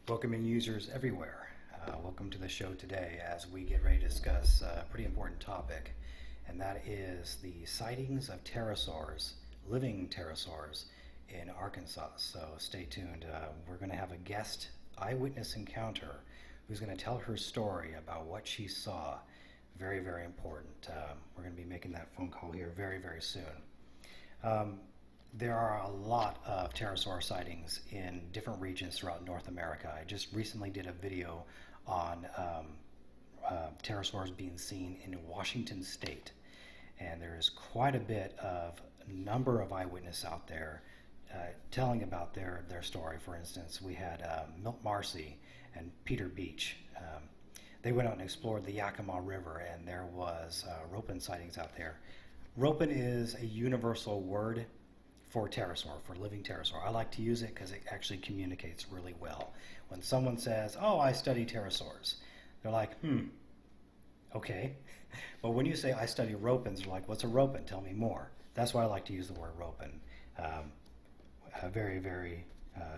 Welcome in users everywhere. Welcome to the show today as we get ready to discuss a pretty important topic, and that is the sightings of pterosaurs, living pterosaurs in Arkansas. So stay tuned. We're going to have a guest eyewitness encounter who's going to tell her story about what she saw. Very, very important. We're going to be making that phone call here very, very soon. There are a lot of pterosaur sightings in different regions throughout North America. I just recently did a video on pterosaurs being seen in Washington State, and there is quite a bit of number of eyewitnesses out there telling about their story. For instance, we had Milt Marcy and Peter Beach. They went out and explored the Yakima River, and there was Ropen sightings out there. Ropen is a universal word for pterosaur, for living pterosaur. I like to use it because it actually communicates really well. When someone says, "Oh, I study pterosaurs," they're like, okay. But when you say, "I study Ropens," they're like, "What's a Ropen? Tell me more." That's why I like to use the word Ropen. A very, very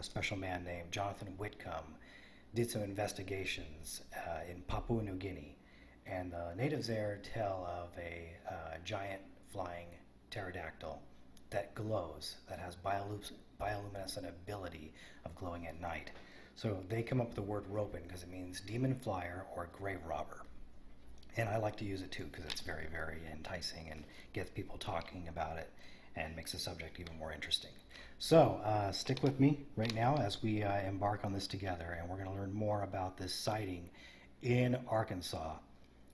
special man named Jonathan Whitcomb did some investigations in Papua New Guinea, and the natives there tell of a giant flying pterodactyl that glows, that has bioluminescent ability of glowing at night. So they come up with the word Ropen because it means demon flyer or grave robber. And I like to use it too because it's very, very enticing and gets people talking about it and makes the subject even more interesting. So stick with me right now as we embark on this together, and we're going to learn more about this sighting in Arkansas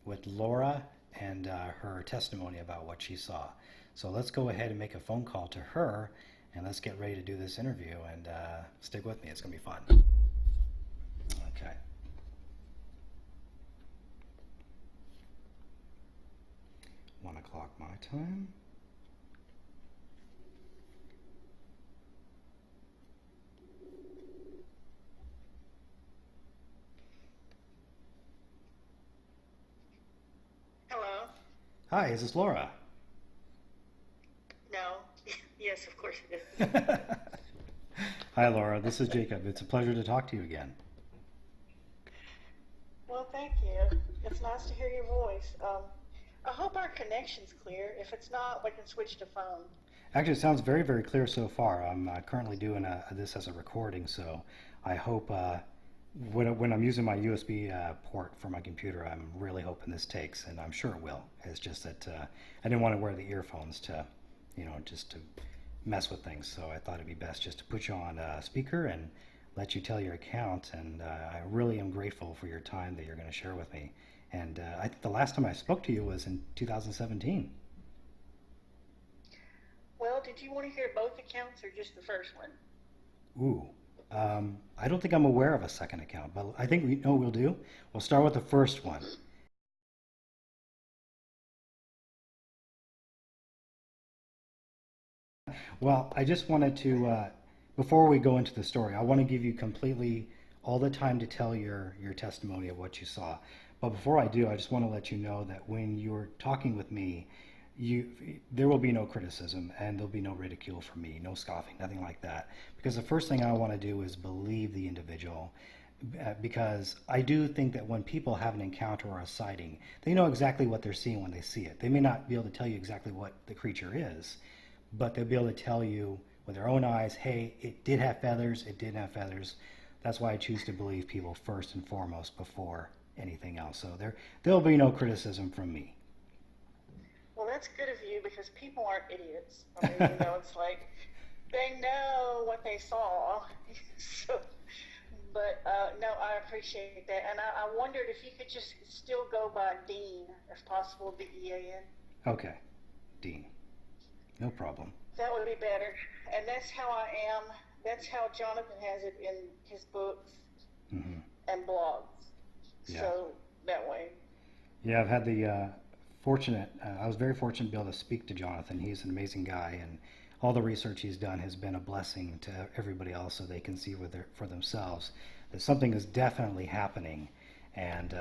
with Laura and her testimony about what she saw. So let's go ahead and make a phone call to her, and let's get ready to do this interview, and stick with me. It's going to be fun. Okay. One o'clock my time. Hello. Hi, is this Laura? No. Yes, of course it is. Hi, Laura. This is Jacob. It's a pleasure to talk to you again. Well, thank you. It's nice to hear your voice. I hope our connection's clear. If it's not, we can switch to phone. Actually, it sounds very, very clear so far. I'm currently doing this as a recording, so I hope when I'm using my USB port for my computer, I'm really hoping this takes, and I'm sure it will. It's just that I didn't want to wear the earphones to, just to mess with things. So I thought it'd be best just to put you on speaker and let you tell your account. And I really am grateful for your time that you're going to share with me. And I think the last time I spoke to you was in 2017. Well, did you want to hear both accounts or just the first one? Ooh. I don't think I'm aware of a second account, but I think we know what we'll do. We'll start with the first one. Well, I just wanted to, before we go into the story, I want to give you completely all the time to tell your testimony of what you saw. But before I do, I just want to let you know that when you're talking with me, there will be no criticism and there'll be no ridicule from me, no scoffing, nothing like that. Because the first thing I want to do is believe the individual, because I do think that when people have an encounter or a sighting, they know exactly what they're seeing when they see it. They may not be able to tell you exactly what the creature is, but they'll be able to tell you with their own eyes, hey, it did have feathers, it didn't have feathers. That's why I choose to believe people first and foremost before anything else. So there'll be no criticism from me. Well, that's good of you because people aren't idiots. I mean, it's like they know what they saw. So, but no, I appreciate that. And I wondered if you could just still go by Dean, if possible, D-E-A-N. Okay, Dean. No problem. That would be better. And that's how I am that's how Jonathan has it in his books Hmm. and blogs. Yeah. So that way. Yeah, I've had the I was very fortunate to be able to speak to Jonathan. He's an amazing guy, and all the research he's done has been a blessing to everybody else so they can see for themselves that something is definitely happening. And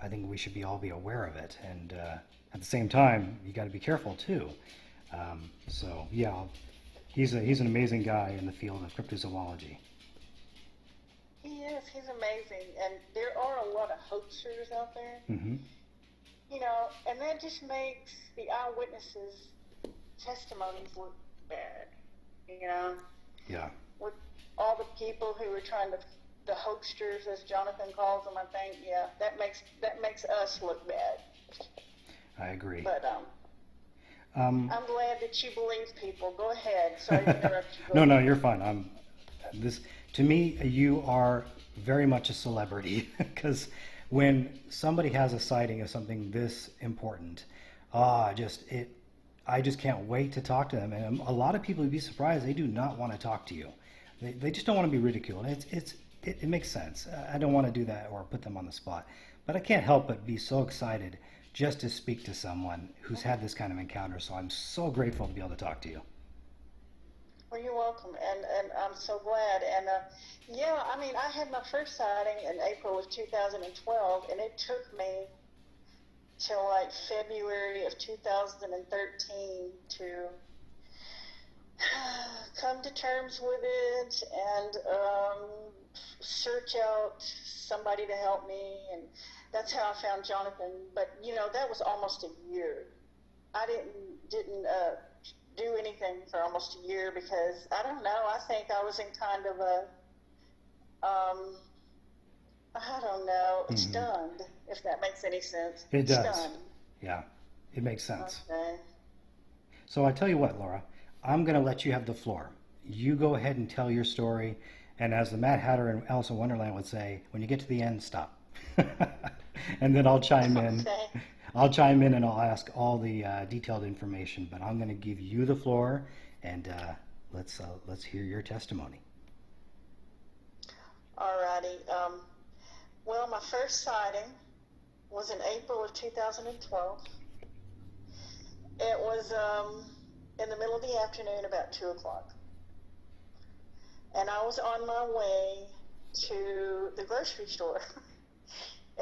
I think we should all be aware of it. And at the same time, you got to be careful too. So, yeah, he's an amazing guy in the field of cryptozoology. He is. He's amazing. And there are a lot of hoaxers out there, Hmm. and that just makes the eyewitnesses' testimonies look bad, you know, Yeah, with all the people who are trying to, the hoaxers, as Jonathan calls them, I think, yeah, that makes us look bad. I agree. But Um, I'm glad that you believe people. Go ahead. Sorry to interrupt you. no, no, you're fine. This to me, you are very much a celebrity because when somebody has a sighting of something this important, I just can't wait to talk to them. And a lot of people would be surprised; they do not want to talk to you. They just don't want to be ridiculed. It makes sense. I don't want to do that or put them on the spot, but I can't help but be so excited just to speak to someone who's had this kind of encounter. So I'm so grateful to be able to talk to you. Well, you're welcome, and I'm so glad. And yeah, I mean, I had my first sighting in April of 2012, and it took me till like February of 2013 to come to terms with it and search out somebody to help me, and that's how I found Jonathan. But that was almost a year. I didn't do anything for almost a year because I don't know. I think I was in kind of a I don't know, Hmm. stunned, if that makes any sense. It does. Stunned. Yeah, it makes sense. Okay. So I tell you what, Laura, I'm going to let you have the floor. You go ahead and tell your story. And as the Mad Hatter in Alice in Wonderland would say, when you get to the end, stop. And then I'll chime in. Okay. I'll chime in and I'll ask all the detailed information. But I'm going to give you the floor, and let's hear your testimony. Alrighty. Well, my first sighting was in April of 2012. It was in the middle of the afternoon, about 2 o'clock. And I was on my way to the grocery store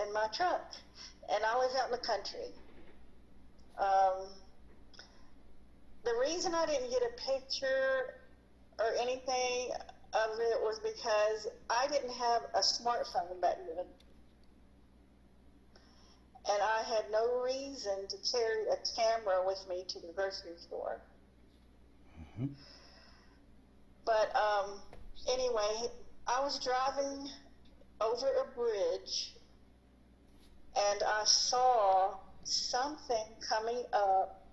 in my truck. And I live out in the country. The reason I didn't get a picture or anything of it was because I didn't have a smartphone back then. And I had no reason to carry a camera with me to the grocery store. Hmm. But anyway, I was driving over a bridge and I saw something coming up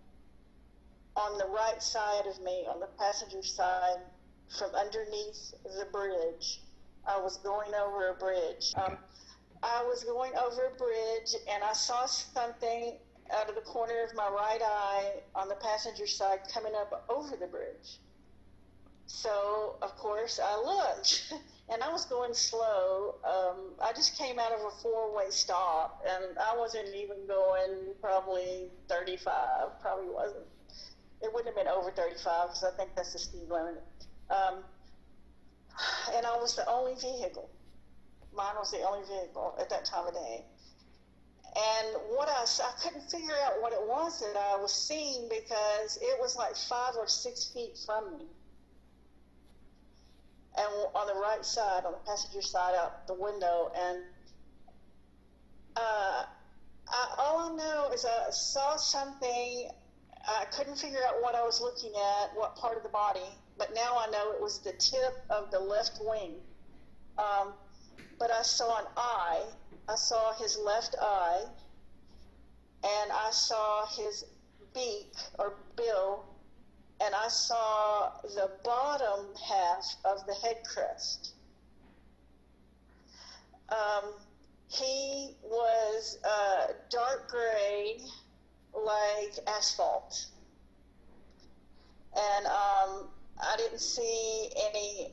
on the right side of me, on the passenger side, from underneath the bridge. I was going over a bridge. Okay. I was going over a bridge and I saw something out of the corner of my right eye on the passenger side coming up over the bridge. So, of course, I looked, and I was going slow. I just came out of a four-way stop, and I wasn't even going probably 35, probably wasn't. It wouldn't have been over 35, because I think that's the speed limit. And I was the only vehicle. Mine was the only vehicle at that time of day. And I couldn't figure out what it was that I was seeing, because it was like 5 or 6 feet from me. And on the right side, on the passenger side out the window, and all I know is I saw something. I couldn't figure out what I was looking at, what part of the body, but now I know it was the tip of the left wing. But I saw an eye. I saw his left eye, and I saw his beak or bill, and I saw the bottom half of the head crest. He was dark gray, like asphalt. And I didn't see any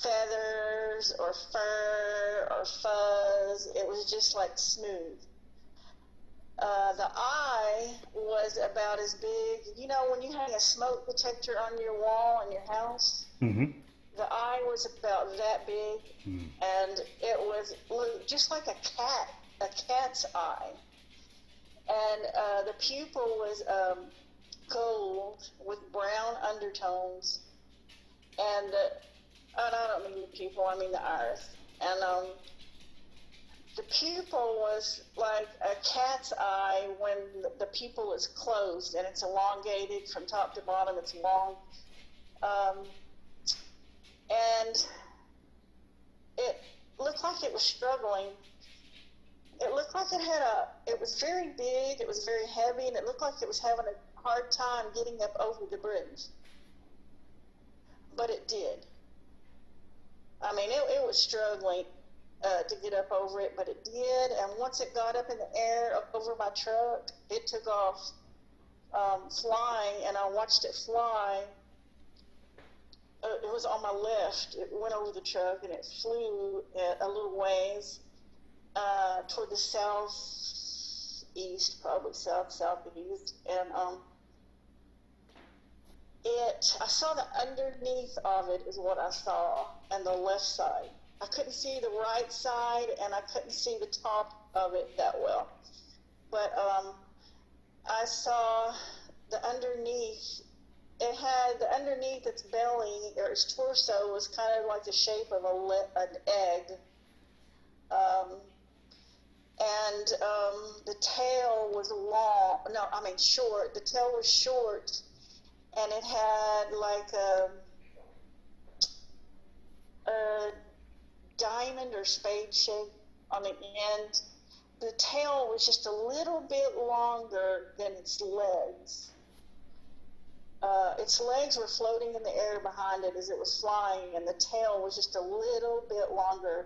feathers or fur or fuzz. It was just like smooth. The eye was about as big. You know, when you hang a smoke detector on your wall in your house, Mm-hmm. the eye was about that big, and it was just like a cat's eye. And the pupil was gold with brown undertones, and I don't mean the pupil, I mean the iris. And the pupil was like a cat's eye when the pupil is closed and it's elongated from top to bottom. It's long, and it looked like it was struggling. It looked like it was very big, it was very heavy, and it looked like it was having a hard time getting up over the bridge. But it did. I mean, it was struggling to get up over it, but it did. And once it got up in the air up over my truck, it took off flying, and I watched it fly. It was on my left. It went over the truck, and it flew a little ways toward the southeast, probably southeast, and I saw the underneath of it is what I saw, and the left side. I couldn't see the right side, and I couldn't see the top of it that well. But I saw the underneath. It had the underneath its belly, or its torso, was kind of like the shape of an egg. And the tail was short. The tail was short, and it had like a diamond or spade shape on the end. The tail was just a little bit longer than its legs. Its legs were floating in the air behind it as it was flying, and the tail was just a little bit longer.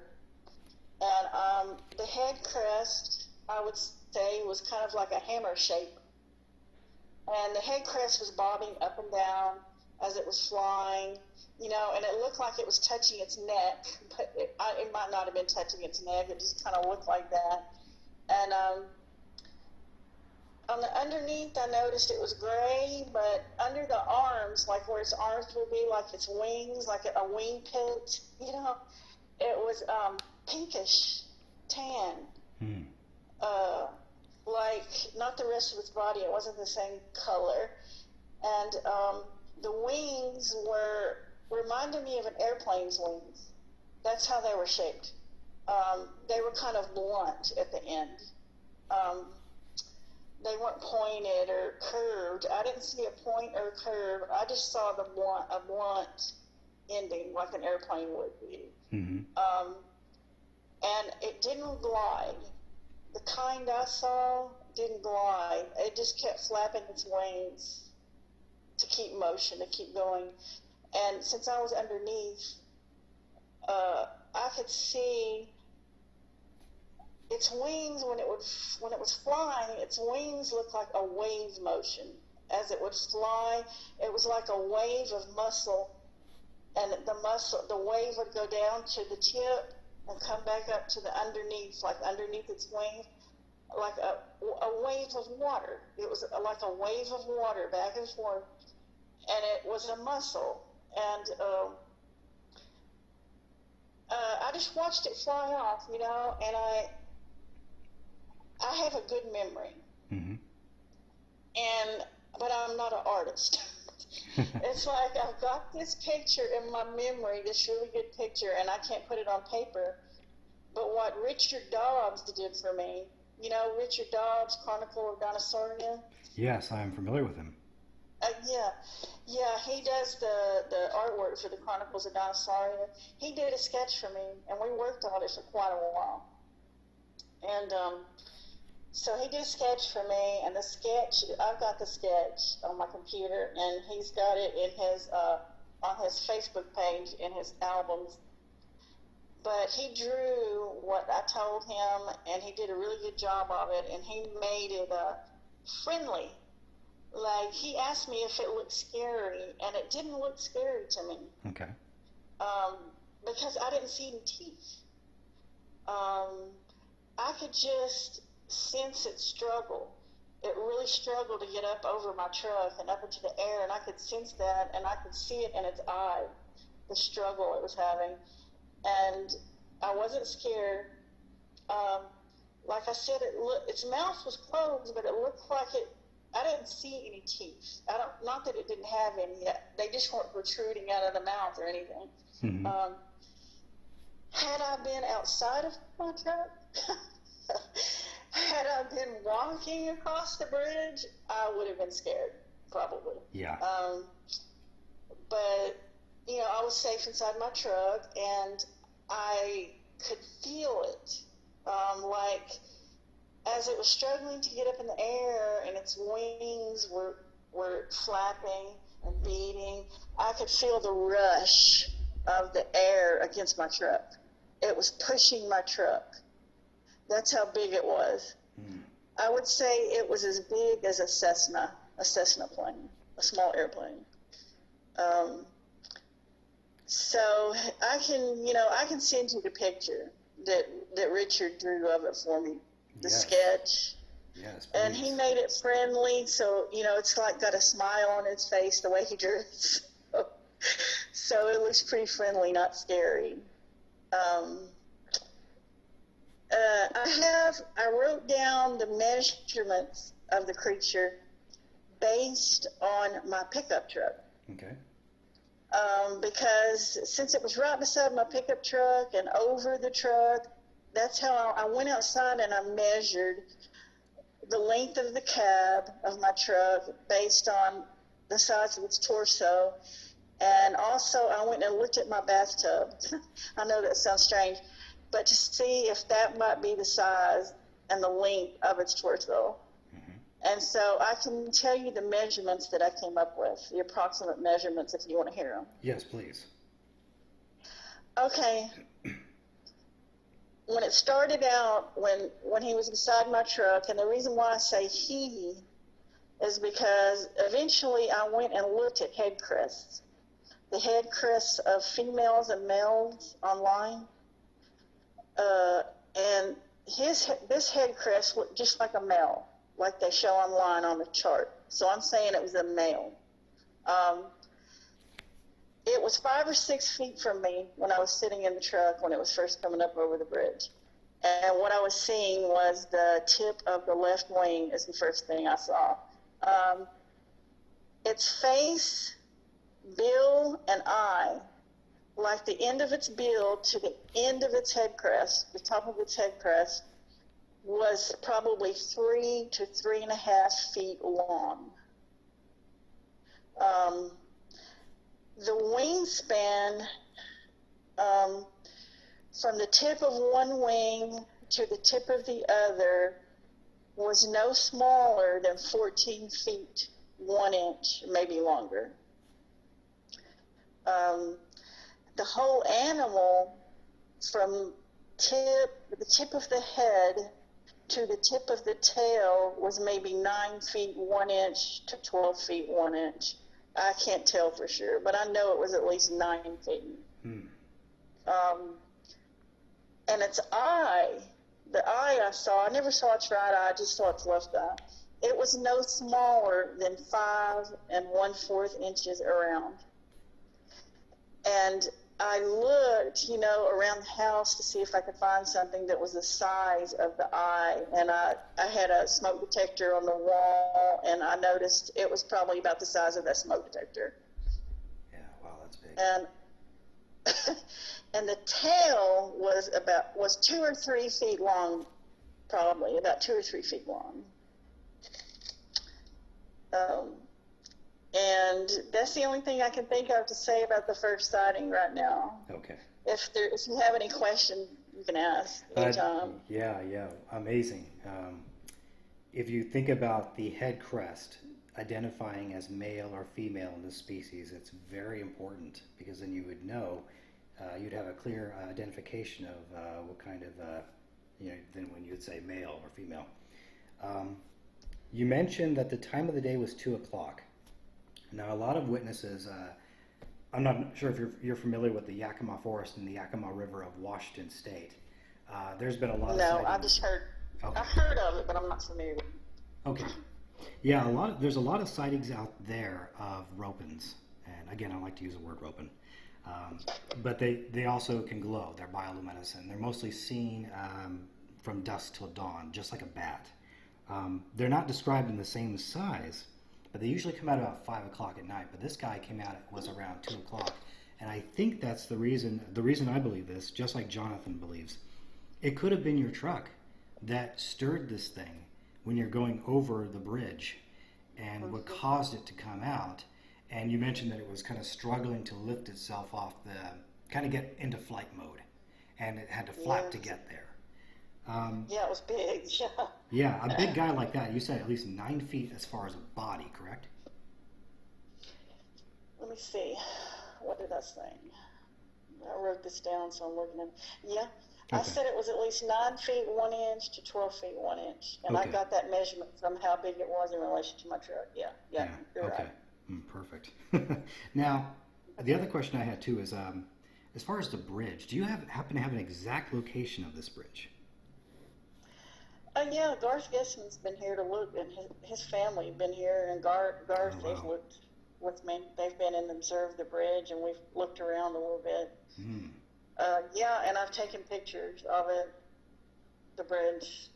And the head crest, I would say, was kind of like a hammer shape. And the head crest was bobbing up and down as it was flying, you know, and it looked like it was touching its neck, but it might not have been touching its neck. It just kind of looked like that. And on the underneath, I noticed it was gray, but under the arms, like where its arms would be, like its wings, like a wing pit, you know, it was pinkish tan. Like not the rest of its body. It wasn't the same color. And the wings reminded me of an airplane's wings. That's how they were shaped. They were kind of blunt at the end. They weren't pointed or curved. I didn't see a point or a curve. I just saw a blunt ending, like an airplane would be. Mm-hmm. And it didn't glide. The kind I saw didn't glide. It just kept flapping its wings to keep motion, to keep going. And since I was underneath, I could see its wings when it was flying. Its wings looked like a wave motion. As it would fly, it was like a wave of muscle, and the wave would go down to the tip and come back up to the underneath, like underneath its wings, like a wave of water. It was like a wave of water back and forth, and it was a muscle. And I just watched it fly off, you know, and I have a good memory. Mm-hmm. But I'm not an artist. It's like I've got this picture in my memory, this really good picture, and I can't put it on paper. But what Richard Dobbs did for me, you know, Richard Dobbs, Chronicle of Dinosauria? Yes, I am familiar with him. Yeah, he does the artwork for the Chronicles of Dinosauria. He did a sketch for me, and we worked on it for quite a while. And so he did a sketch for me, and the sketch, I've got the sketch on my computer, and he's got it in his on his Facebook page in his albums. But he drew what I told him, and he did a really good job of it, and he made it friendly. Like, he asked me if it looked scary, and it didn't look scary to me. Okay. because I didn't see any teeth. I could just sense it struggle. It really struggled to get up over my truck and up into the air, and I could sense that, and I could see it in its eye, the struggle it was having. And I wasn't scared. Like I said, its mouth was closed, but it looked like it. I didn't see any teeth. Not that it didn't have any. They just weren't protruding out of the mouth or anything. Mm-hmm. Had I been outside of my truck, had I been walking across the bridge, I would have been scared, probably. Yeah. But, I was safe inside my truck, and I could feel it. Like, as it was struggling to get up in the air and its wings were flapping and beating, I could feel the rush of the air against my truck. It was pushing my truck. That's how big it was. I would say it was as big as a Cessna plane, a small airplane. So I can send you the picture that Richard drew of it for me, the sketch. Yes, please. And he made it friendly, so it's like got a smile on its face the way he drew it. So it looks pretty friendly, not scary. I wrote down the measurements of the creature based on my pickup truck. Okay. Because since it was right beside my pickup truck and over the truck, that's how I went outside and I measured the length of the cab of my truck based on the size of its torso. And also I went and looked at my bathtub. I know that sounds strange, but to see if that might be the size and the length of its torso. And so I can tell you the measurements that I came up with, the approximate measurements, if you want to hear them. Yes, please. Okay. When it started out, when he was beside my truck, and the reason why I say he is because eventually I went and looked at head crests, the head crests of females and males online, and this head crest looked just like a male, like they show online on the chart. So I'm saying it was a male. It was 5 or 6 feet from me when I was sitting in the truck when it was first coming up over the bridge. And what I was seeing was the tip of the left wing is the first thing I saw. Its face, bill, and eye, like the end of its bill to the end of its head crest, the top of its head crest, was probably 3 to 3.5 feet long. The wingspan from the tip of one wing to the tip of the other was no smaller than 14 feet, 1 inch, maybe longer. The whole animal from the tip of the head to the tip of the tail was maybe 9 feet 1 inch to 12 feet 1 inch. I can't tell for sure, but I know it was at least 9 feet. And its eye, the eye I saw, I never saw its right eye, I just saw its left eye. It was no smaller than 5 1/4 inches around. And I looked, around the house to see if I could find something that was the size of the eye. And I had a smoke detector on the wall, and I noticed it was probably about the size of that smoke detector. Yeah, wow, that's big. And the tail was 2 or 3 feet long, probably about 2 or 3 feet long. And that's the only thing I can think of to say about the first sighting right now. Okay. If you have any questions, you can ask anytime. Yeah, amazing. If you think about the head crest identifying as male or female in this species, it's very important because then you would know, you'd have a clear identification of what kind of, then when you'd say male or female. You mentioned that the time of the day was 2 o'clock. Now, a lot of witnesses I'm not sure if you're familiar with the Yakima Forest and the Yakima River of Washington State. There's been a lot of No, I sightings. just heard. Okay. I've heard of it, but I'm not familiar with it. Okay. Yeah, there's a lot of sightings out there of ropens, and again, I like to use the word ropen. Um, but they also can glow. They're bioluminescent. They're mostly seen from dusk till dawn, just like a bat. They're not described in the same size, but they usually come out about 5 o'clock at night. But this guy came out, it was around 2 o'clock. And I think that's the reason I believe this, just like Jonathan believes. It could have been your truck that stirred this thing when you're going over the bridge and what caused it to come out. And you mentioned that it was kind of struggling to lift itself off kind of get into flight mode. And it had to flap to get there. Yeah, it was big. Yeah. Yeah, a big guy like that, you said at least 9 feet as far as a body, correct? Let me see. What did I say? I wrote this down, so I'm looking at it. Yeah. I Okay. said it was at least 9 feet 1 inch to 12 feet 1 inch, and I Okay. got that measurement from how big it was in relation to my truck. Yeah, Yeah, you're okay. right. Perfect. Now, the other question I had too is, as far as the bridge, do you happen to have an exact location of this bridge? Yeah, Garth Gessman's been here to look, and his family have been here, and Garth, Oh, they've wow. looked with me. They've been and observed the bridge, and we've looked around a little bit. Hmm. Yeah, and I've taken pictures of it, the bridge.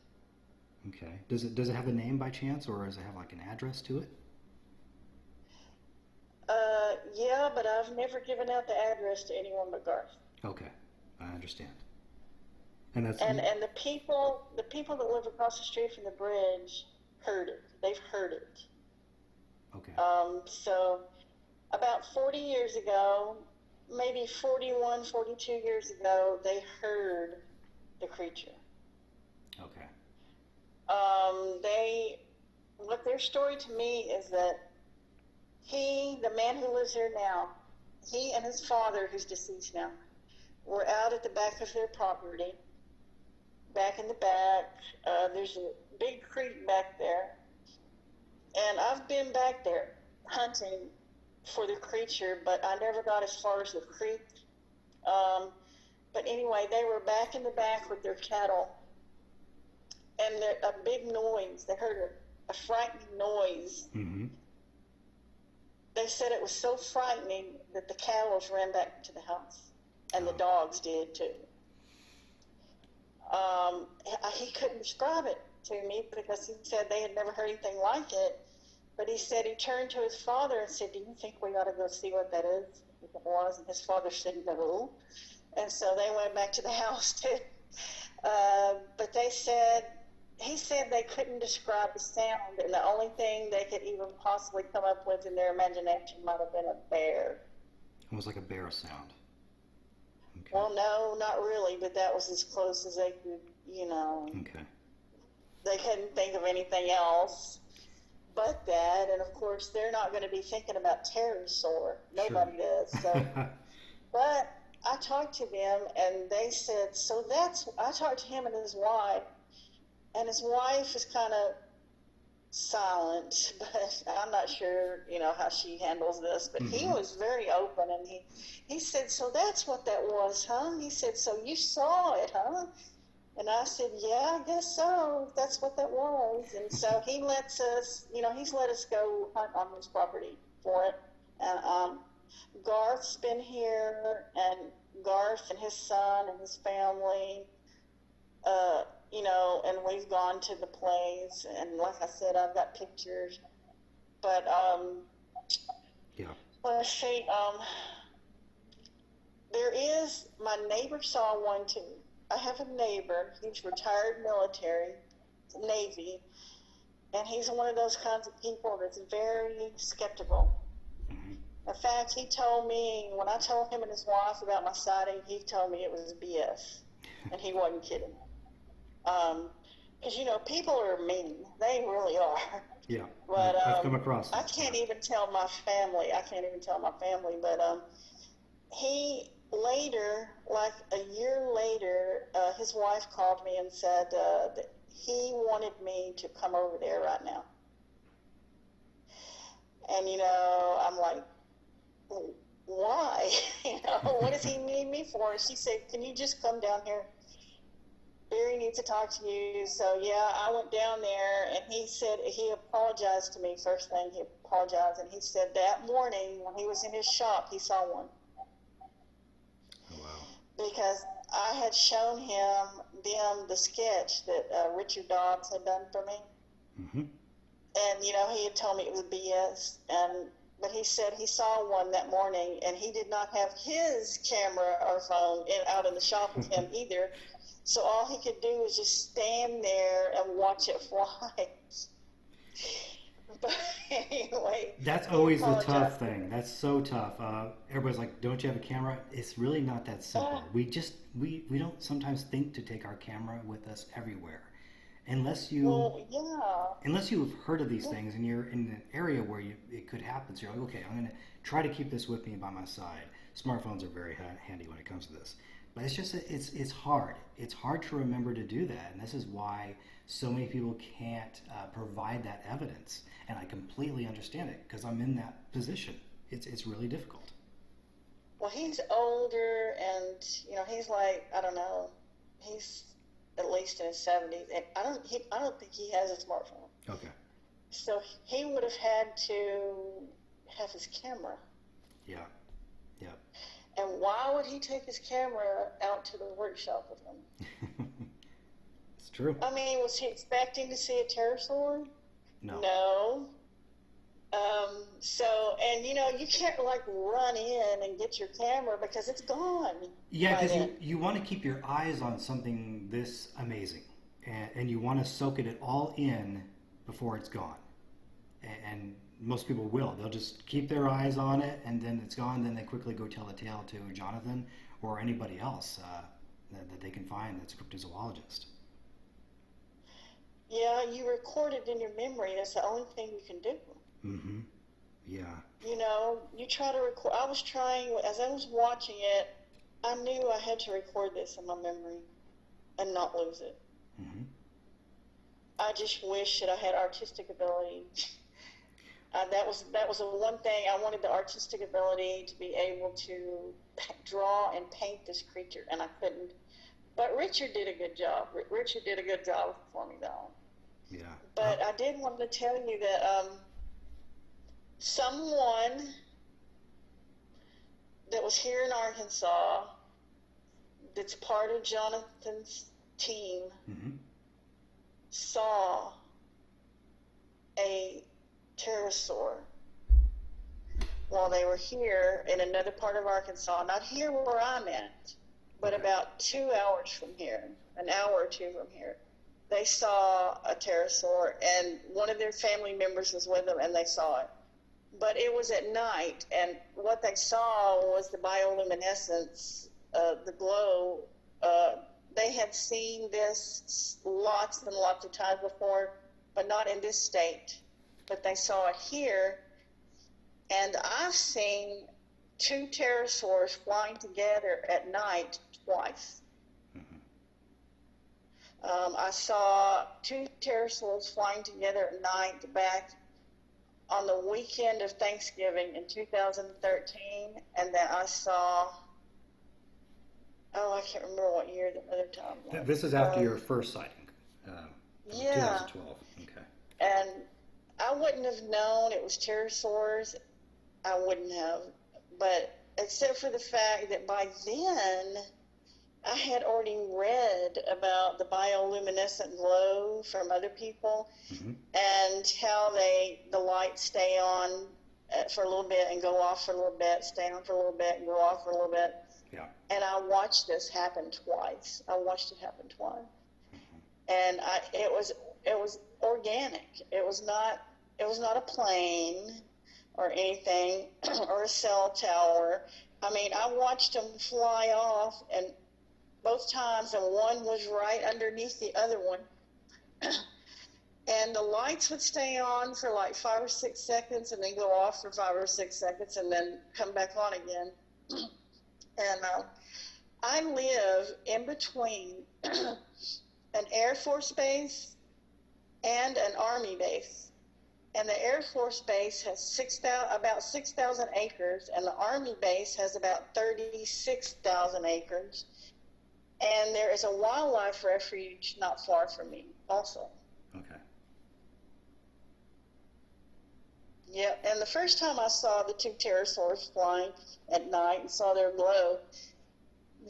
Okay. Does it have a name by chance, or does it have like an address to it? Yeah, but I've never given out the address to anyone but Garth. Okay, I understand. And that's And the people that live across the street from the bridge heard it. They've heard it. okay. So about 40 years ago, maybe 41, 42 years ago, they heard the creature. Okay. What their story to me is that the man who lives there now, he and his father, who's deceased now, were out at the back of their property, back in the back. There's a big creek back there. And I've been back there hunting for the creature, but I never got as far as the creek. But anyway, they were back in the back with their cattle, and a big noise. They heard a frightening noise. Mm-hmm. They said it was so frightening that the cattle ran back to the house, and the dogs did too. He couldn't describe it to me because he said they had never heard anything like it. But he said he turned to his father and said, "Do you think we ought to go see what that is?" If it was, and his father said no. And so they went back to the house too. But he said they couldn't describe the sound, and the only thing they could even possibly come up with in their imagination might have been a bear. Almost like a bear sound. Okay. Well, no, not really, but that was as close as they could, Okay. They couldn't think of anything else but that, and of course they're not going to be thinking about pterosaur. Nobody does. So, but I talked to them, and they said, I talked to him and his wife is kind of silent, but I'm not sure, how she handles this, but he was very open, and he said, "So that's what that was, huh?" He said, "So you saw it, huh?" And I said, "Yeah, I guess so. That's what that was." And so he lets us, he's let us go hunt on his property for it. And Garth's been here, and Garth and his son and his family, and we've gone to the place. And like I said, I've got pictures. But Yeah. let's see. My neighbor saw one too. I have a neighbor. He's retired military, Navy, and he's one of those kinds of people that's very skeptical. In fact, he told me, when I told him and his wife about my sighting, he told me it was BS, and he wasn't kidding. Because, people are mean. They really are. Yeah. But I've come across I that. can't even tell my family. But he later, like a year later, his wife called me and said that he wanted me to come over there right now. And, I'm like, why? What does he need me for? And she said, can you just come down here? Barry needs to talk to you. So yeah, I went down there, and he said he apologized to me. First thing, he apologized, and he said that morning when he was in his shop, he saw one. Oh, wow. Because I had shown them the sketch that Richard Dobbs had done for me. Mm-hmm. And, he had told me it was BS. But he said he saw one that morning, and he did not have his camera or phone out in the shop with him either. So all he could do was just stand there and watch it fly. But anyway. That's always the tough thing. That's so tough. Everybody's like, don't you have a camera? It's really not that simple. We don't sometimes think to take our camera with us everywhere. Unless you have heard of these things and you're in an area where it could happen. So you're like, okay, I'm going to try to keep this with me by my side. Smartphones are very handy when it comes to this. But it's just, it's hard. It's hard to remember to do that. And this is why so many people can't provide that evidence. And I completely understand it because I'm in that position. It's really difficult. Well, he's older, and he's like, I don't know, he's at least in his 70s, and I don't think he has a smartphone. Okay. So he would have had to have his camera. Yeah. Yeah. And why would he take his camera out to the workshop with him? It's true. I mean, was he expecting to see a pterosaur? No. So, and you can't like run in and get your camera because it's gone. Yeah, because you want to keep your eyes on something this amazing, and you want to soak it all in before it's gone. And most people will. They'll just keep their eyes on it, and then it's gone. Then they quickly go tell the tale to Jonathan or anybody else that they can find that's a cryptozoologist. Yeah, you record it in your memory. That's the only thing you can do. Mm-hmm. Yeah. You try to record. I was trying, as I was watching it, I knew I had to record this in my memory and not lose it. Mm-hmm. I just wish that I had artistic ability. That was the one thing. I wanted the artistic ability to be able to draw and paint this creature, and I couldn't. But Richard did a good job. Richard did a good job for me, though. Yeah. But I did want to tell you that someone that was here in Arkansas that's part of Jonathan's team Mm-hmm. saw a pterosaur while they were here in another part of Arkansas, not here where I'm at, but about 2 hours from here, an hour or two from here. They saw a pterosaur, and one of their family members was with them, and they saw it. But it was at night, and what they saw was the bioluminescence, the glow. They had seen this lots and lots of times before, but not in this state. But they saw it here, and I've seen 2 pterosaurs flying together at night twice. I saw 2 pterosaurs flying together at night back on the weekend of Thanksgiving in 2013, and then I saw, I can't remember what year the other time was. This is after your first sighting. Yeah. 2012. Okay. And I wouldn't have known it was pterosaurs. I wouldn't have. But except for the fact that by then, I had already read about the bioluminescent glow from other people, Mm-hmm. and how the lights stay on for a little bit and go off for a little bit, stay on for a little bit and go off for a little bit. Yeah. And I watched this happen twice. Mm-hmm. And it was organic. It was not a plane or anything or a cell tower. I mean, I watched them fly off, and both times, and one was right underneath the other one. And the lights would stay on for like 5 or 6 seconds and then go off for 5 or 6 seconds and then come back on again. And I live in between an Air Force base and an Army base. and the Air Force base has about 6,000 acres, and the Army base has about 36,000 acres. And there is a wildlife refuge not far from me also. Okay. Yeah, and the first time I saw the two pterosaurs flying at night and saw their glow,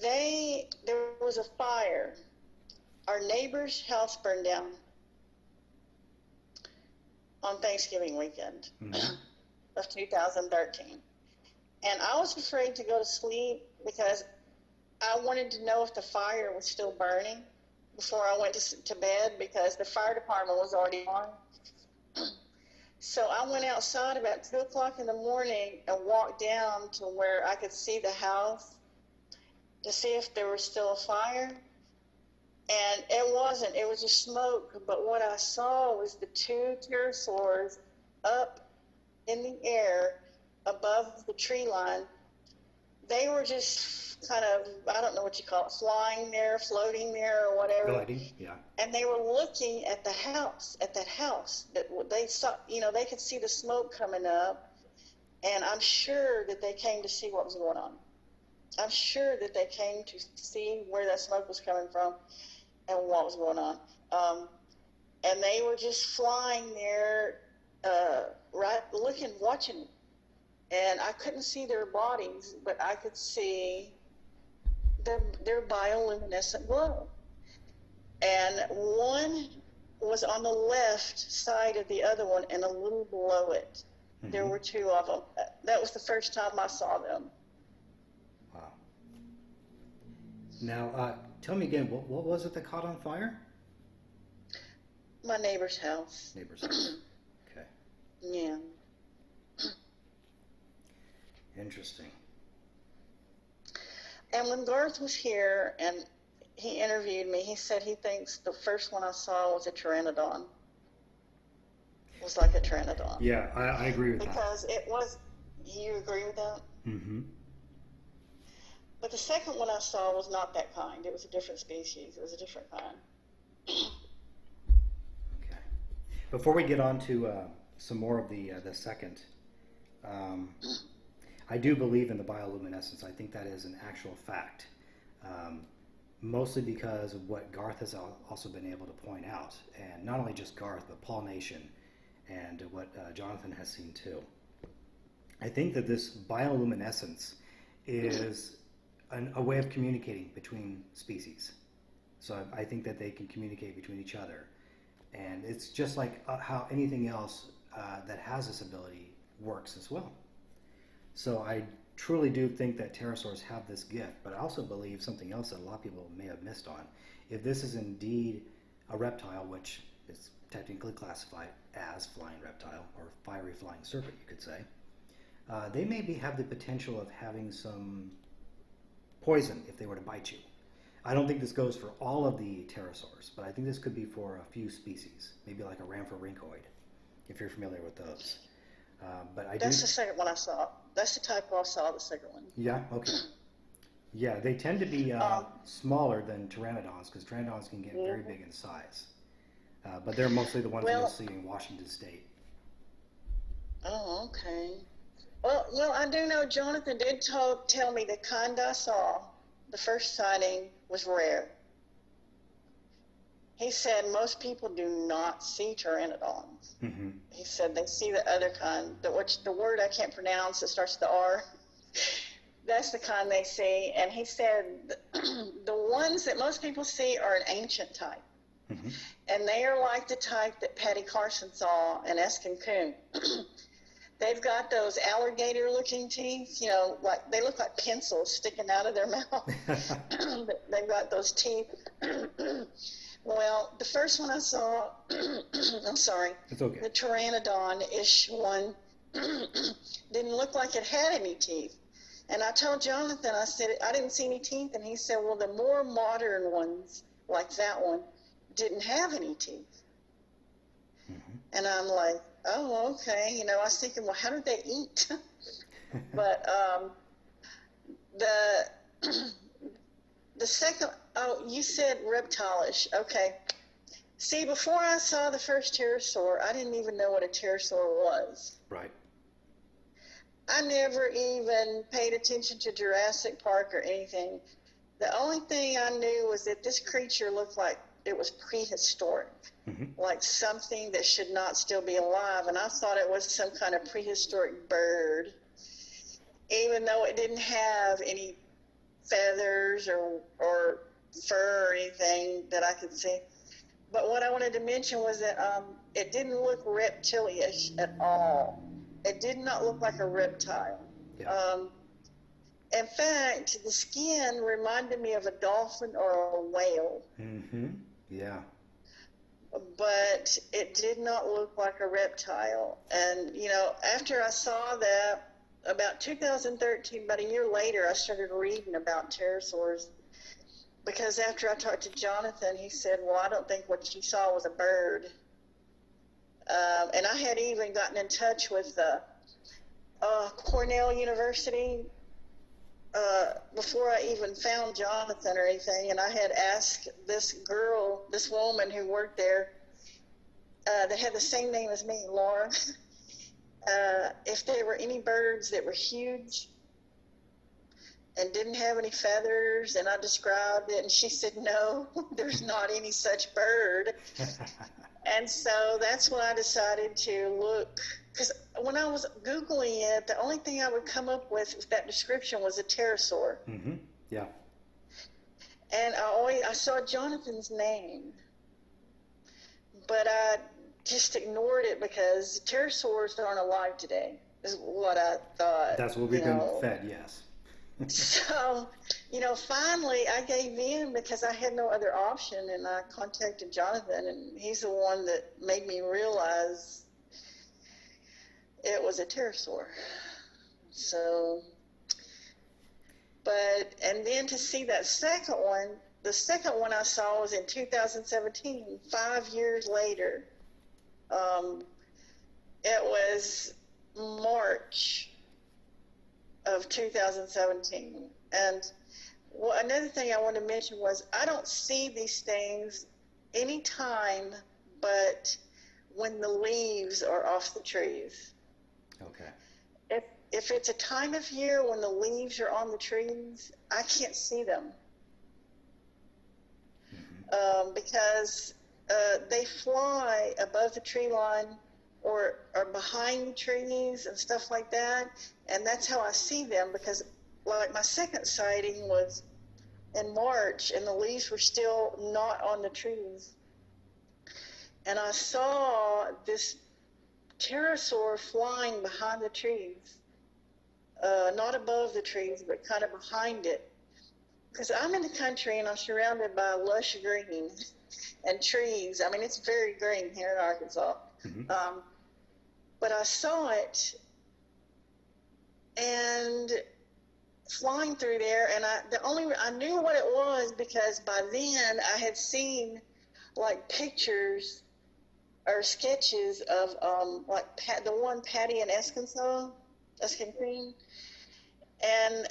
there was a fire. Our neighbor's house burned down on Thanksgiving weekend of 2013. And I was afraid to go to sleep because I wanted to know if the fire was still burning before I went to bed, because the fire department was already on. So I went outside about 2 o'clock in the morning and walked down to where I could see the house to see if there was still a fire. And it wasn't. It was just smoke. But what I saw was the two pterosaurs up in the air above the tree line. They were just kind of, I don't know what you call it, flying there, floating there, or whatever. Gliding, yeah. And they were looking at the house, at that house. That they saw, they could see the smoke coming up. And I'm sure that they came to see what was going on. I'm sure that they came to see where that smoke was coming from and what was going on. And they were just flying there, right, looking, watching. And I couldn't see their bodies, but I could see their bioluminescent glow. And one was on the left side of the other one and a little below it. Mm-hmm. There were two of them. That was the first time I saw them. Wow. Now, tell me again, what was it that caught on fire? My neighbor's house. Neighbor's house. Okay. Yeah. Interesting. And when Garth was here and he interviewed me, he said he thinks the first one I saw was a pteranodon. It was like a pteranodon. Yeah, I agree with that. Because it was, you agree with that? Mm-hmm. But the second one I saw was not that kind. It was a different species. It was a different kind. Okay. Before we get on to some more of the second, I do believe in the bioluminescence. I think that is an actual fact, mostly because of what Garth has also been able to point out, and not only just Garth, but Paul Nation, and what Jonathan has seen too. I think that this bioluminescence is a way of communicating between species. So I think that they can communicate between each other, and it's just like how anything else that has this ability works as well. So I truly do think that pterosaurs have this gift, but I also believe something else that a lot of people may have missed on. If this is indeed a reptile, which is technically classified as flying reptile, or fiery flying serpent, you could say, they maybe have the potential of having some poison if they were to bite you. I don't think this goes for all of the pterosaurs, but I think this could be for a few species, maybe like a rhamphorhynchoid, if you're familiar with those. But That's the second one I saw. That's the type I saw, the second one. Yeah, okay. Yeah, they tend to be smaller than pteranodons, because pteranodons can get very big in size. But they're mostly the ones you'll see in Washington State. Oh, okay. Well, I do know Jonathan did tell me the kind I saw, the first sighting, was rare. He said most people do not see pteranodons. Mm-hmm. He said they see the other kind, the word I can't pronounce, it starts with the R. That's the kind they see. And he said the ones that most people see are an ancient type. Mm-hmm. And they are like the type that Patty Carson saw in Eskin-Coon. They've got those alligator-looking teeth, like they look like pencils sticking out of their mouth. They've got those teeth. Well, the first one I saw, I'm sorry, it's okay. The pteranodon-ish one didn't look like it had any teeth. And I told Jonathan, I said, I didn't see any teeth. And he said, well, the more modern ones, like that one, didn't have any teeth. Mm-hmm. And I'm like, oh, okay. I was thinking, well, how do they eat? But the second, you said reptile-ish. Okay. See, before I saw the first pterosaur, I didn't even know what a pterosaur was. Right. I never even paid attention to Jurassic Park or anything. The only thing I knew was that this creature looked like it was prehistoric, like something that should not still be alive. And I thought it was some kind of prehistoric bird, even though it didn't have any feathers or fur or anything that I could see. But what I wanted to mention was that it didn't look reptilian at all. It did not look like a reptile. Yeah. In fact, the skin reminded me of a dolphin or a whale. Yeah. But it did not look like a reptile. And, you know, after I saw that, about 2013, about a year later, I started reading about pterosaurs. Because after I talked to Jonathan, he said, well, I don't think what you saw was a bird. And I had even gotten in touch with Cornell University before I even found Jonathan or anything. And I had asked this woman who worked there that had the same name as me, Laura, if there were any birds that were huge and didn't have any feathers, and I described it, and she said, no, there's not any such bird. And so that's when I decided to look, because when I was Googling it, the only thing I would come up with that description was a pterosaur. Yeah. And I saw Jonathan's name, but I just ignored it because pterosaurs aren't alive today, is what I thought. That's what we've been fed, yes. So, you know, finally I gave in because I had no other option, and I contacted Jonathan, and he's the one that made me realize it was a pterosaur. So, and then to see that second one, the second one I saw was in 2017, 5 years later. It was March of 2017. And another thing I want to mention was I don't see these things anytime but when the leaves are off the trees. Okay. If it's a time of year when the leaves are on the trees, I can't see them. Because they fly above the tree line or behind the trees and stuff like that. And that's how I see them, because like my second sighting was in March and the leaves were still not on the trees. And I saw this pterosaur flying behind the trees, not above the trees, but kind of behind it. Because I'm in the country and I'm surrounded by lush green and trees. I mean, it's very green here in Arkansas. But I saw it and flying through there, and I knew what it was because by then I had seen like pictures or sketches of like the one Patty and Esconso, and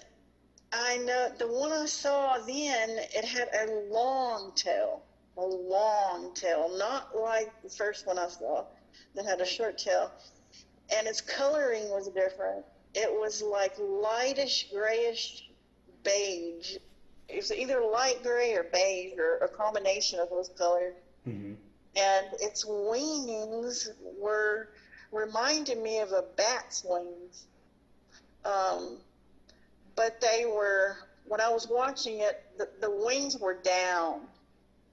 I know the one I saw then, it had a long tail, not like the first one I saw that had a short tail, and its coloring was different. It was like lightish grayish beige. It was either light gray or beige or a combination of those colors. And its wings reminded me of a bat's wings. But they were, when I was watching it, the wings were down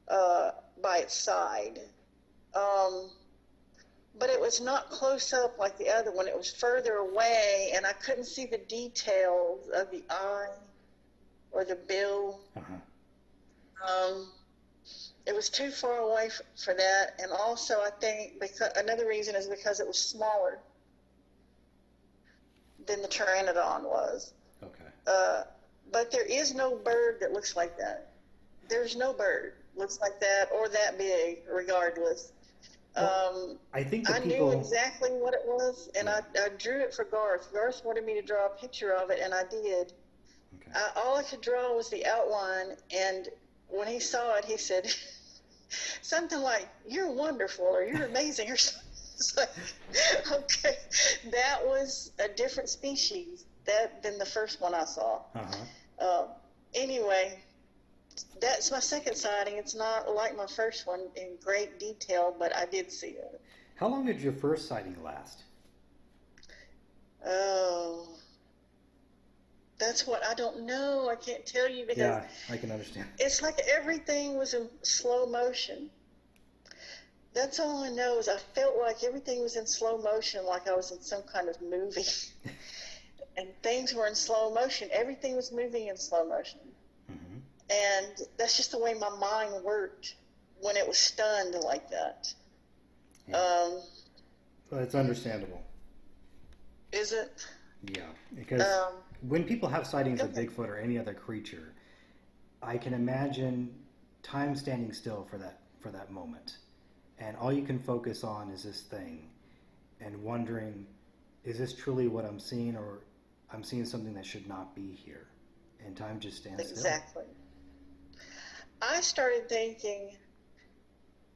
by its side. But it was not close up like the other one. It was further away, and I couldn't see the details of the eye or the bill. It was too far away for that, and also I think another reason is because it was smaller than the pteranodon was. Okay. But there is no bird that looks like that. There's no bird looks like that or that big, regardless. Well, I think I knew exactly what it was, and I drew it for Garth. Garth wanted me to draw a picture of it, and I did. Okay. All I could draw was the outline, and when he saw it, he said, something like, "You're wonderful," or "You're amazing," or something. It's like, okay, that was a different species than the first one I saw. Anyway, that's my second sighting. It's not like my first one in great detail, but I did see it. How long did your first sighting last? Oh, that's what I don't know. I can't tell you because Yeah, I can understand. it's like everything was in slow motion. That's all I know is I felt like everything was in slow motion, like I was in some kind of movie. And things were in slow motion. Everything was moving in slow motion. Mm-hmm. And that's just the way my mind worked when it was stunned like that. Yeah. Well, it's understandable. Is it? Yeah, because when people have sightings of Bigfoot or any other creature, I can imagine time standing still for that moment. And all you can focus on is this thing and wondering, is this truly what I'm seeing, or I'm seeing something that should not be here? And time just stands still. Exactly. I started thinking,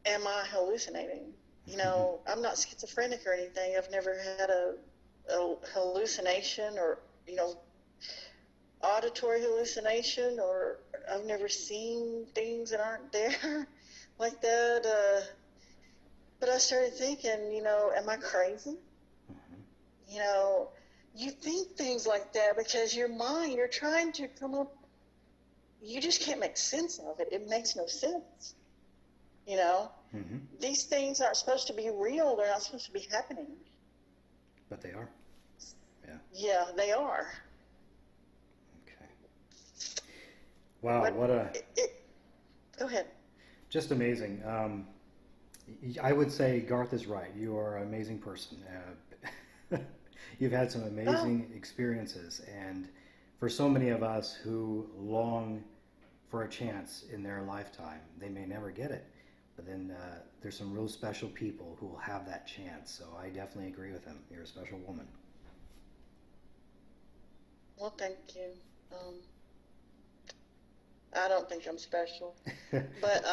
am I hallucinating? You know, I'm not schizophrenic or anything. I've never had a hallucination or, you know, auditory hallucination, or I've never seen things that aren't there like that. But I started thinking, you know, am I crazy? You know, you think things like that because your mind, you're trying to come up, you just can't make sense of it. It makes no sense. You know, these things aren't supposed to be real. They're not supposed to be happening. But they are. Yeah. Yeah, they are. Okay. Wow, But what a... Go ahead. Just amazing. I would say Garth is right. You are an amazing person. You've had some amazing experiences, and for so many of us who long for a chance in their lifetime, they may never get it. But then there's some real special people who will have that chance. So I definitely agree with him. You're a special woman. Well, thank you. I don't think I'm special. But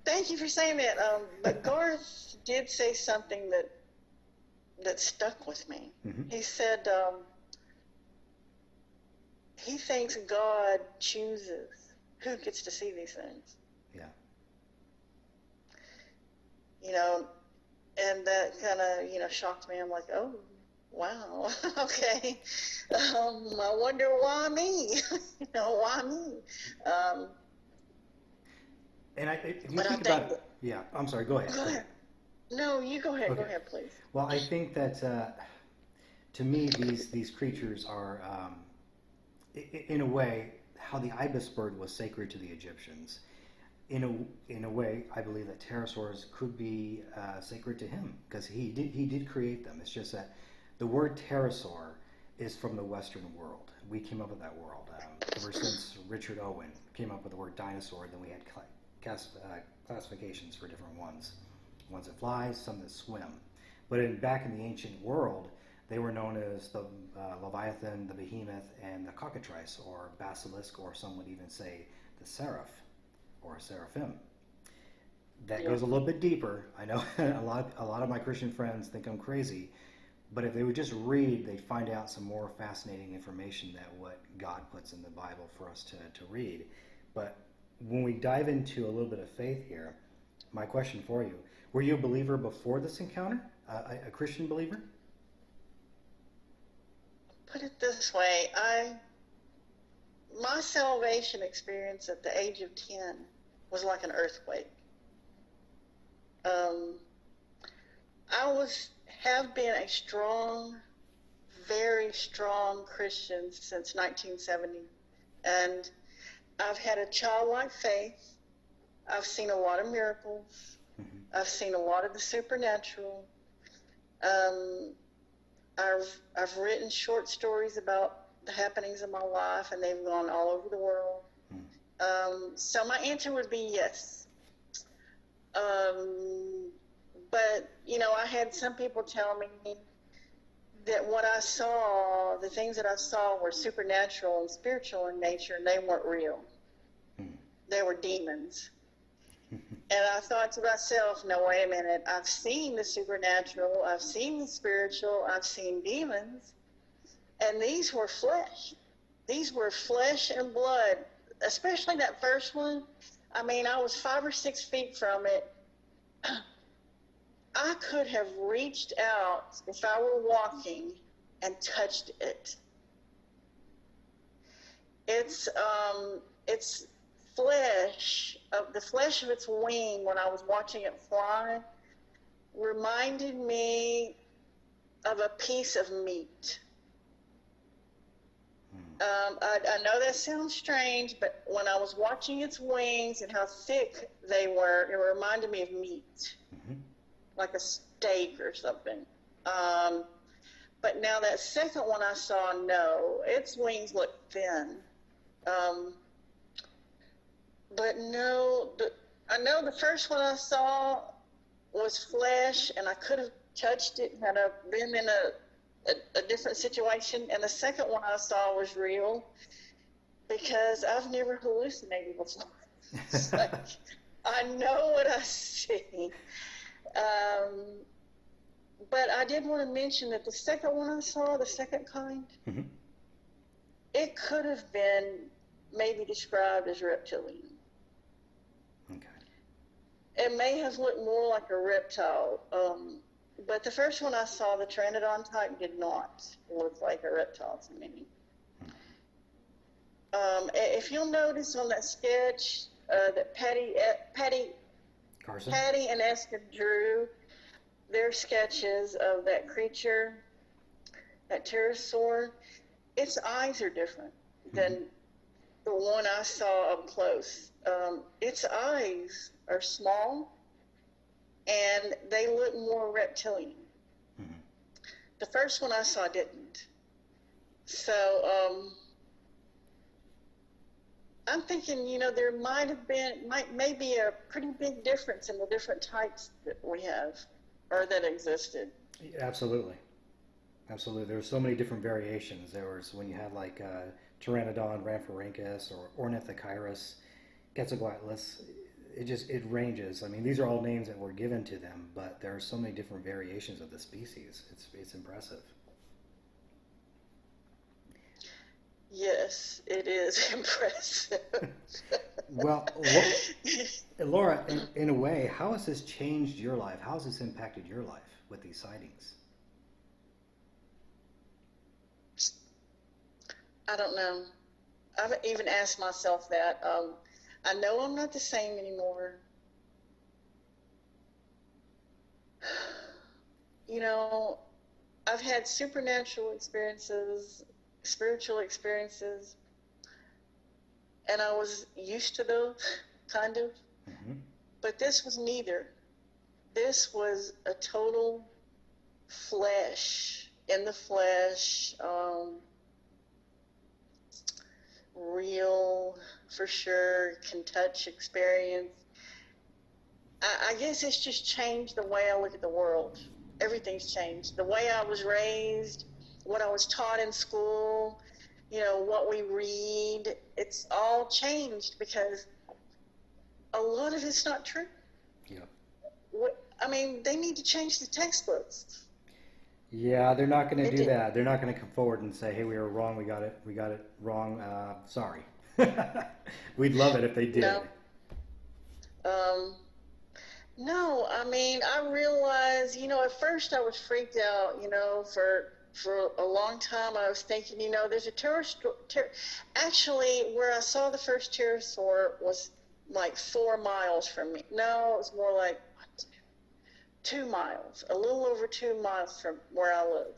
thank you for saying that. But Garth did say something that stuck with me. He said he thinks God chooses who gets to see these things. Yeah. You know, and that kind of, you know, shocked me. I'm like, oh, wow, okay. I wonder why me? You know, why me? And if you think about it, yeah, I'm sorry, go ahead. Go ahead. No, you go ahead. Okay. Go ahead, please. Well, I think that to me, these creatures are, in a way, how the ibis bird was sacred to the Egyptians. In a way, I believe that pterosaurs could be sacred to him because he did create them. It's just that the word pterosaur is from the Western world. We came up with that world ever since Richard Owen came up with the word dinosaur. Then we had classifications for different ones that fly, some that swim. But back in the ancient world, they were known as the Leviathan, the Behemoth, and the cockatrice, or basilisk, or some would even say the seraph, or seraphim. That goes a little bit deeper. I know a lot of my Christian friends think I'm crazy, but if they would just read, they'd find out some more fascinating information that what God puts in the Bible for us to read. But when we dive into a little bit of faith here, my question for you, were you a believer before this encounter? A Christian believer? Put it this way, my salvation experience at the age of 10 was like an earthquake. I have been a strong, very strong Christian since 1970, and I've had a childlike faith. I've seen a lot of miracles. I've seen a lot of the supernatural. I've written short stories about the happenings of my life, and they've gone all over the world. So my answer would be yes. But, you know, I had some people tell me that what I saw, the things that I saw were supernatural and spiritual in nature, and they weren't real. They were demons. And I thought to myself, no, wait a minute. I've seen the supernatural. I've seen the spiritual. I've seen demons. And these were flesh. These were flesh and blood, especially that first one. I mean, I was 5 or 6 feet from it. I could have reached out if I were walking and touched it. It's flesh, of the flesh of its wing when I was watching it fly reminded me of a piece of meat. I know that sounds strange, but when I was watching its wings and how thick they were, it reminded me of meat, like a steak or something. But now that second one I saw, no, its wings looked thin. But no, I know the first one I saw was flesh, and I could have touched it had I been in a different situation. And the second one I saw was real, because I've never hallucinated before. It's like, I know what I see. But I did want to mention that the second one I saw, the second kind, it could have been maybe described as reptilian. Okay. It may have looked more like a reptile, but the first one I saw, the Pteranodon type, did not look like a reptile to me. If you'll notice on that sketch that Patty and Eska drew, their sketches of that creature, that pterosaur, its eyes are different than the one I saw up close. Its eyes are small, and they look more reptilian. The first one I saw didn't. So I'm thinking, there may be a pretty big difference in the different types that we have, or that existed. Absolutely. There's so many different variations. There was when you had like Pteranodon rhamphorhynchus or Ornithochirus, Quetzalcoatlus. It ranges. I mean, these are all names that were given to them, but there are so many different variations of the species. It's impressive. Yes, it is impressive. Well, Laura, in a way, how has this changed your life? How has this impacted your life with these sightings? I don't know. I've even asked myself that. I know I'm not the same anymore. I've had supernatural experiences, spiritual experiences, and I was used to those, kind of. But this was neither. This was a total flesh, in the flesh, real, for sure, can touch experience. I guess it's just changed the way I look at the world. Everything's changed. The way I was raised, what I was taught in school, what we read, it's all changed because a lot of it's not true. Yeah. They need to change the textbooks. Yeah, they're not going to do that. They're not going to come forward and say, "Hey, we were wrong. We got it wrong. Sorry." We'd love it if they did. No, I realized, at first I was freaked out, for a long time I was thinking, there's a pterosaur. Actually, where I saw the first pterosaur was like 4 miles from me. No, it was more like 2 miles, a little over 2 miles from where I live.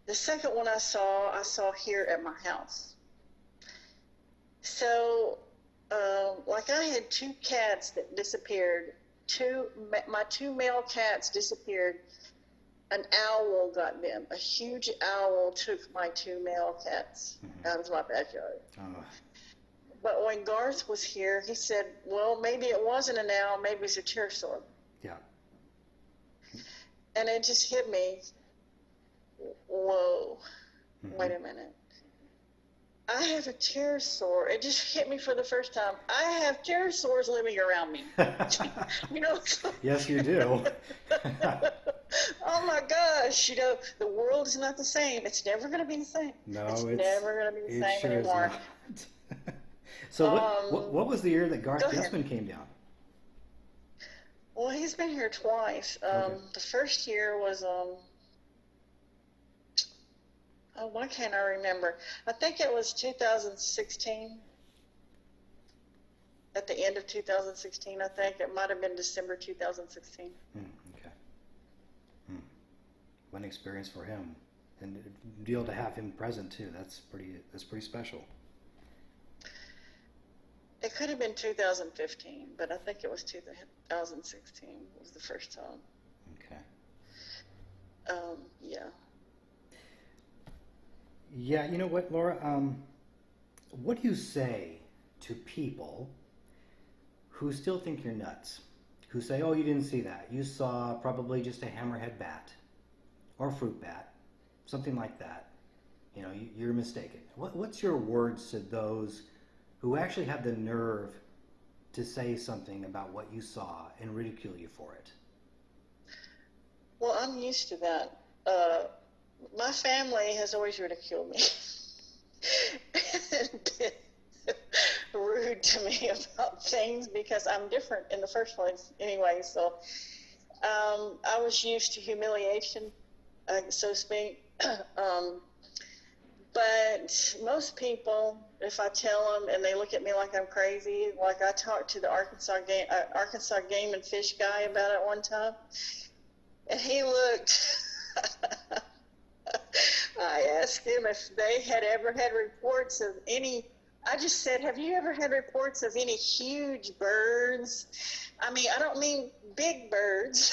The second one I saw here at my house. So, I had 2 cats that disappeared. My 2 male cats disappeared. An owl got them. A huge owl took my 2 male cats out of my backyard. But when Garth was here, he said, well, maybe it wasn't an owl, maybe it's a pterosaur. Yeah. And it just hit me, whoa, wait a minute. I have a pterosaur. It just hit me for the first time. I have pterosaurs living around me. You know, Yes, you do. oh my gosh, the world is not the same. It's never going to be the same. No, It's never going to be the it same sure is anymore. not. So what was the year that Garth Go ahead. Guessman came down? Well, he's been here twice. Okay. The first year was oh, why can't I remember? I think it was 2016. At the end of 2016, I think it might have been December 2016. Okay. What an experience for him, and to be able to have him present too. That's pretty special. It could have been 2015, but I think it was 2016 was the first time. Okay. Yeah. Yeah, you know what, Laura? What do you say to people who still think you're nuts? Who say, "Oh, you didn't see that. You saw probably just a hammerhead bat or a fruit bat, something like that. You know, you're mistaken." What's your words to those who actually have the nerve to say something about what you saw and ridicule you for it? Well, I'm used to that. My family has always ridiculed me and been rude to me about things because I'm different in the first place anyway. So I was used to humiliation, so to speak. But most people, if I tell them and they look at me like I'm crazy, like I talked to the Arkansas Game and Fish guy about it one time, and he looked. I asked him if they had ever had reports of any. I just said, "Have you ever had reports of any huge birds? I mean, I don't mean big birds.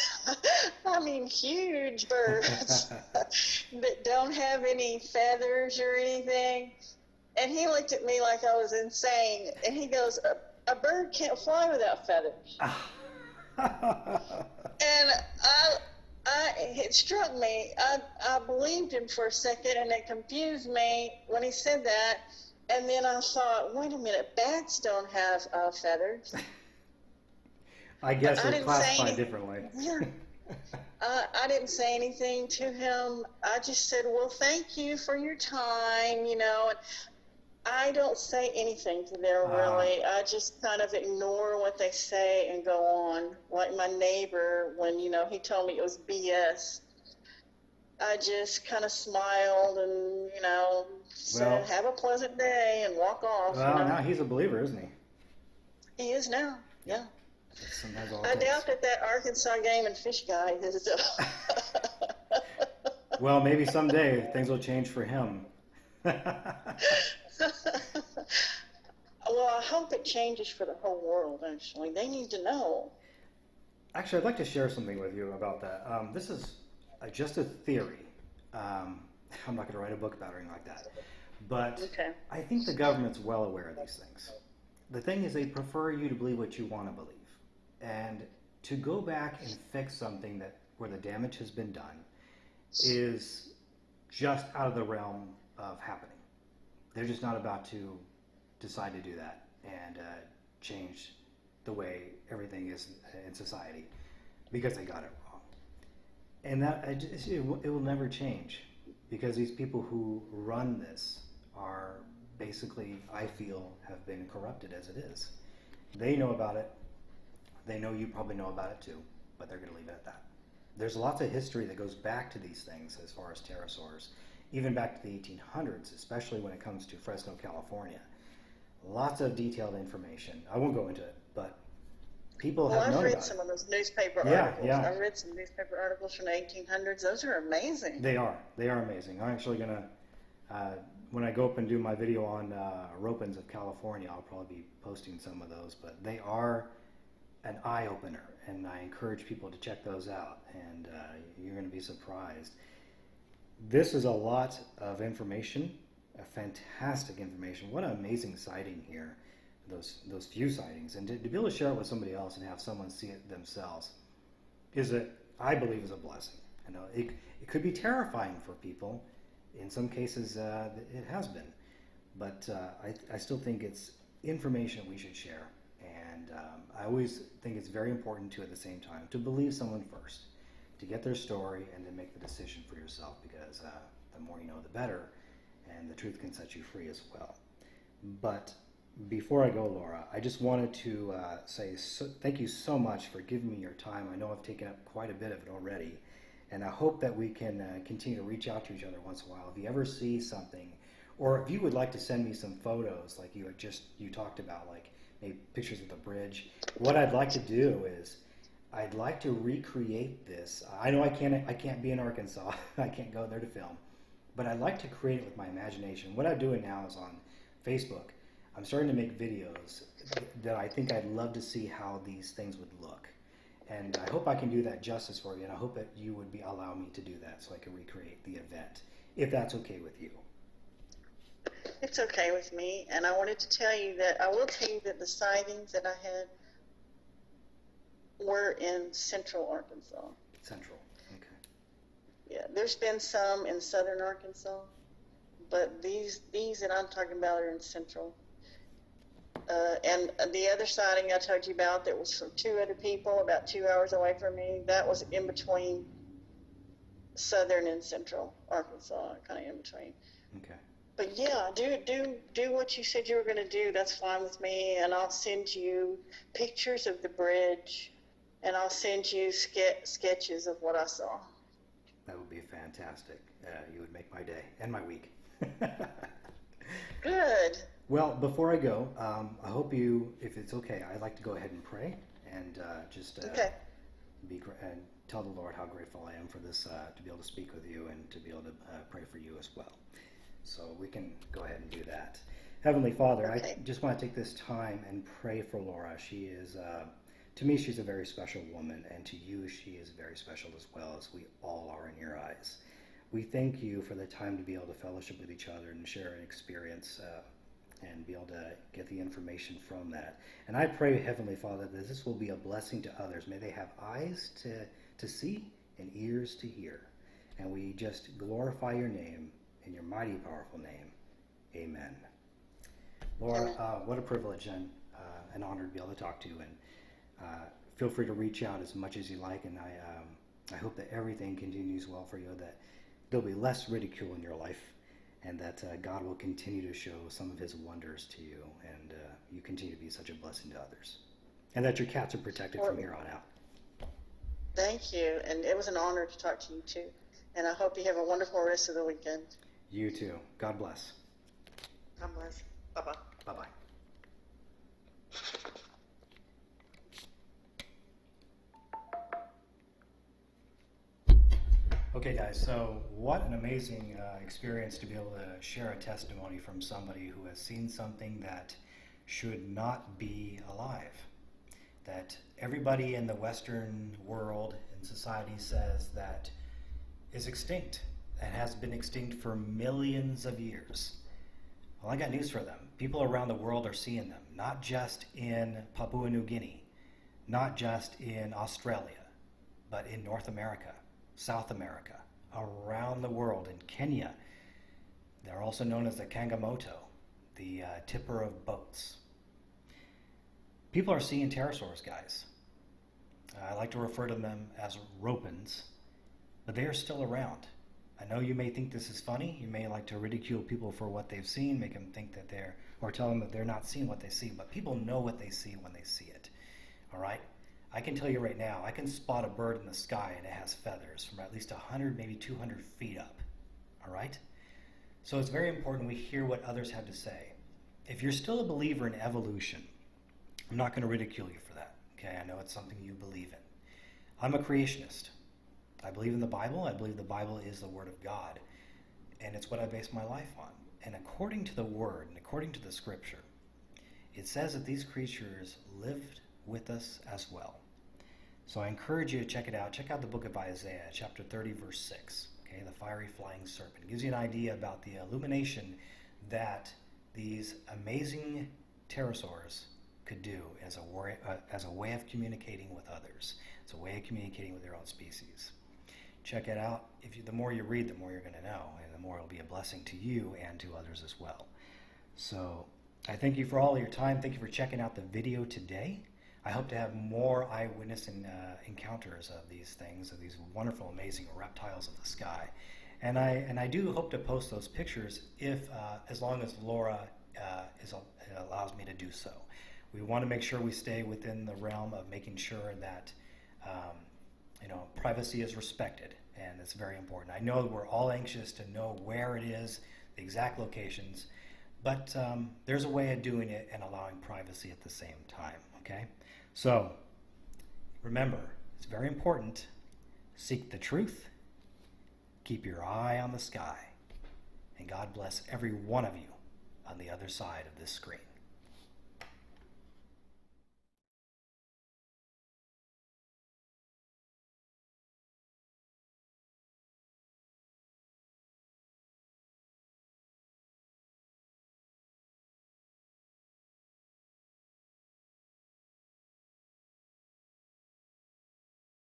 I mean huge birds that don't have any feathers or anything." And he looked at me like I was insane. And he goes, "A bird can't fly without feathers." And it struck me. I believed him for a second, and it confused me when he said that. And then I thought, wait a minute, bats don't have feathers. I guess they're classified differently. Yeah. I didn't say anything to him. I just said, "Well, thank you for your time," you know. And I don't say anything to them, really. I just kind of ignore what they say and go on. Like my neighbor, when, he told me it was BS, I just kind of smiled and, said, "Have a pleasant day," and walk off. Well, now he's a believer, isn't he? He is now, yeah. Sometimes all I doubt that Arkansas Game and Fish guy is. Well, maybe someday things will change for him. Well, I hope it changes for the whole world, actually. They need to know. Actually, I'd like to share something with you about that. This is just a theory. I'm not going to write a book about it or anything like that. But okay. I think the government's well aware of these things. The thing is, they prefer you to believe what you want to believe. And to go back and fix something where the damage has been done is just out of the realm of happening. They're just not about to decide to do that and change the way everything is in society because they got it wrong. And it will never change because these people who run this are basically, I feel, have been corrupted as it is. They know about it. They know you probably know about it too, but they're going to leave it at that. There's lots of history that goes back to these things as far as pterosaurs, even back to the 1800s, especially when it comes to Fresno, California. Lots of detailed information. I won't go into it, but people have known about it. I've read some of those newspaper articles. Yeah. I've read some newspaper articles from the 1800s. Those are amazing. They are amazing. I'm actually going to, when I go up and do my video on Ropens of California, I'll probably be posting some of those, but they are an eye-opener, and I encourage people to check those out, and you're going to be surprised. This is a lot of information, a fantastic information. What an amazing sighting here, those few sightings, and to be able to share it with somebody else and have someone see it themselves I believe is a blessing. I know it could be terrifying for people. In some cases, it has been, but I still think it's information we should share. And I always think it's very important to, at the same time, to believe someone first, to get their story, and then make the decision for yourself, because the more you know, the better, and the truth can set you free as well. But before I go, Laura, I just wanted to say thank you so much for giving me your time. I know I've taken up quite a bit of it already, and I hope that we can continue to reach out to each other once in a while. If you ever see something, or if you would like to send me some photos, like you talked about, like maybe pictures of the bridge, what I'd like to do is I'd like to recreate this. I know I can't be in Arkansas. I can't go there to film, but I'd like to create it with my imagination. What I'm doing now is on Facebook, I'm starting to make videos that I think I'd love to see how these things would look. And I hope I can do that justice for you, and I hope that you would allow me to do that so I can recreate the event, if that's okay with you. It's okay with me, and I wanted to tell you that I will tell you that the sightings that I had were in central Arkansas. Central, okay. Yeah, there's been some in southern Arkansas, but these that I'm talking about are in central. And the other sighting I told you about that was from 2 other people about 2 hours away from me, that was in between southern and central Arkansas, kind of in between. Okay. But yeah, do what you said you were going to do. That's fine with me, and I'll send you pictures of the bridge, and I'll send you sketches of what I saw. That would be fantastic. You would make my day and my week. Good. Well, before I go, I hope you, if it's okay, I'd like to go ahead and pray and Okay. and tell the Lord how grateful I am for this, to be able to speak with you and to be able to pray for you as well. So we can go ahead and do that. Heavenly Father, Okay. I just want to take this time and pray for Laura. She is, to me, she's a very special woman, and to you, she is very special as well, as we all are in your eyes. We thank you for the time to be able to fellowship with each other and share an experience, and be able to get the information from that. And I pray, Heavenly Father, that this will be a blessing to others. May they have eyes to see and ears to hear. And we just glorify your name in your mighty, powerful name. Amen. Laura, what a privilege and an honor to be able to talk to you. And feel free to reach out as much as you like. And I hope that everything continues well for you, that there'll be less ridicule in your life, and that God will continue to show some of his wonders to you, and you continue to be such a blessing to others. And that your cats are protected from here on out. Thank you, and it was an honor to talk to you too. And I hope you have a wonderful rest of the weekend. You too. God bless. God bless. Bye-bye. Bye-bye. Okay, guys, so what an amazing experience to be able to share a testimony from somebody who has seen something that should not be alive. That everybody in the Western world and society says that is extinct and has been extinct for millions of years. Well, I got news for them. People around the world are seeing them, not just in Papua New Guinea, not just in Australia, but in North America, South America, around the world, in Kenya. They're also known as the Kangamoto, the tipper of boats. People are seeing pterosaurs, guys. I like to refer to them as Ropens, but they are still around. I know you may think this is funny. You may like to ridicule people for what they've seen, make them think that or tell them that they're not seeing what they see, but people know what they see when they see it. All right? I can tell you right now, I can spot a bird in the sky and it has feathers from at least 100, maybe 200 feet up. All right? So it's very important we hear what others have to say. If you're still a believer in evolution, I'm not going to ridicule you for that. Okay? I know it's something you believe in. I'm a creationist. I believe in the Bible. I believe the Bible is the Word of God. And it's what I base my life on. And according to the Word, and according to the Scripture, it says that these creatures lived with us as well. So I encourage you to check it out. Check out the book of Isaiah, chapter 30, verse 6. Okay, the fiery flying serpent. It gives you an idea about the illumination that these amazing pterosaurs could do as a way of communicating with others. It's a way of communicating with their own species. Check it out. The more you read, the more you're going to know, and the more it'll be a blessing to you and to others as well. So I thank you for all your time. Thank you for checking out the video today. I hope to have more eyewitness encounters of these things, of these wonderful, amazing reptiles of the sky. And I do hope to post those pictures if, as long as Laura allows me to do so. We want to make sure we stay within the realm of making sure that privacy is respected, and it's very important. I know we're all anxious to know where it is, the exact locations, but there's a way of doing it and allowing privacy at the same time, okay? So remember, it's very important. Seek the truth. Keep your eye on the sky. And God bless every one of you on the other side of this screen.